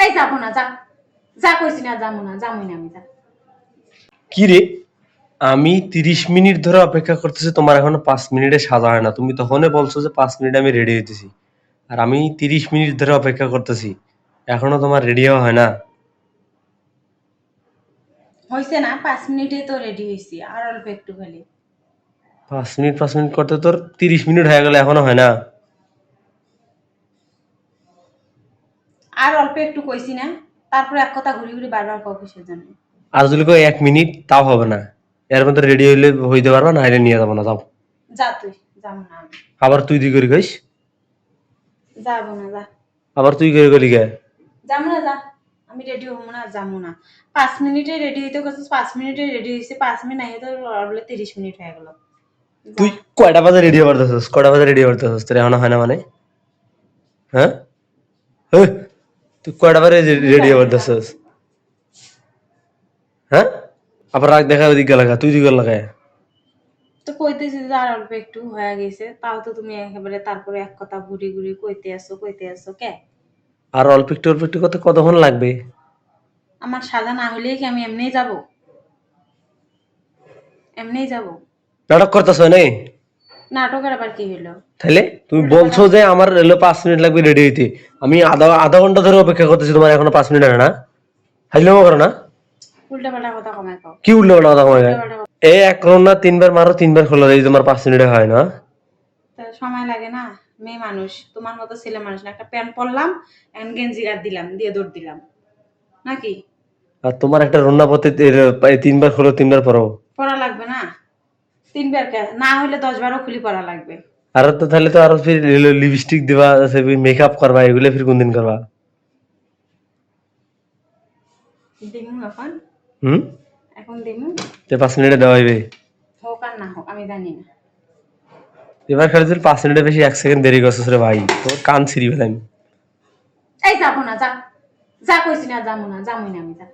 এই যাবো না, যা যা কইছি না, যাবো না, যাবই না আমি, যা। কি রে, আমি 30 মিনিট ধরে অপেক্ষা করতেছি, তোমার এখনো 5 মিনিটে সাজা হয় না। তুমি তখনই বলছো যে 5 মিনিট আমি রেডি হইতেছি, আর আমি 30 মিনিট ধরে অপেক্ষা করতেছি, এখনো তোমার রেডি হওয়া হয় না। হয়েছে না, 5 মিনিটে তো রেডি হয়েছি, আর অল্প একটু খালি। 5 মিনিট করতে তোর 30 মিনিট হয়ে গেল, এখনো হয় না। আর অল্প একটু কইছি না, তারপরে এক কথা ঘুরি ঘুরি বারবার কও কিসের জন্য? আর যদি কই 1 মিনিট তাও হবে না, এর মধ্যে রেডি হইলে হইতে পারবা না, হইলে নিয়ে যাবো না, যাও। যা তুই, যাবো না আমি। আবার তুই করে কইস, যাবো না, যা। আবার তুই করে গলি গে। যাবো না, যা। আমি রেডি হবো না, যাবো না। 5 মিনিটে রেডি হইতে গেছিস, 5 মিনিটে রেডি হয়েছে, 5 মিনিট নাই তো বলে 30 মিনিট হয়ে গেল। তুই কয়টা বাজে রেডি হবার দছস, কয়টা বাজে রেডি হবার দছস, তোর এখনো হয় না মানে? হ্যাঁ, হেই, তুই কয়টা বাজে রেডি হবার দছস? হ্যাঁ, আবার রাগ দেখা ওদিকে লাগা, তুই দিকে লাগায়। তো কইতেছি যে আর অল্প একটু হয়ে গেছে, তাও তো তুমি একেবারে তারপরে এক কথা ঘুরি ঘুরি কইতে আসো কে? আর অল্প একটু করতে কতক্ষণ লাগবে? আমার সাজা না হইলেই কি আমি এমনিই যাব? এমনিই যাব? নাটক করতেছ নাই? নাটকের আবার কি হইলো? তাহলে তুমি বলছো যে আমার এলো 5 মিনিট লাগবে রেডি হইতে, আমি আধা আধা ঘন্টা ধরে অপেক্ষা করতেছি, তোমার এখনো 5 মিনিট হয় না? হাইলামো করো না। উল্টা পাল্টা কথা কমায় কও। কি উল্টো পাল্টা কথা কয়? উল্টা পাল্টা কথা। এই এক রাউন্ড না 3 বার মারো, 3 বার খোলা দেই, তোমার 5 মিনিটে হয় না? তা সময় লাগে না? মেয়ে মানুষ, তোমার মতো ছেলে মানুষ না। একটা প্যান্ট পরলাম, এখন গেঞ্জি গায়ে দিলাম, দিয়ে দৌড় দিলাম। নাকি? আর তোমার একটা রান্না পথে 3 বার খোলো, 3 বার পরো। পড়া লাগবে না? 3 বার কে? না হইলে 10 বারও খুলি পড়া লাগবে। আর তো তাহলে তো আরো ফির লিপস্টিক দিবা, মেকআপ করবা, এগুলো ফির কোন দিন করবা? দিমু এখন? হুম, এখন দিমু? তো 5 মিনিটে দেওয়া হইবে? হোক আর না হোক আমি জানি না। এবার খালি তুই 5 মিনিটের বেশি 1 সেকেন্ড দেরি করছিস রে ভাই, তোর কান ছিঁড়ি ফেলাম। এই যাবো না, যা যা কইছি না, যাবো না, যাবই না আমি, যা।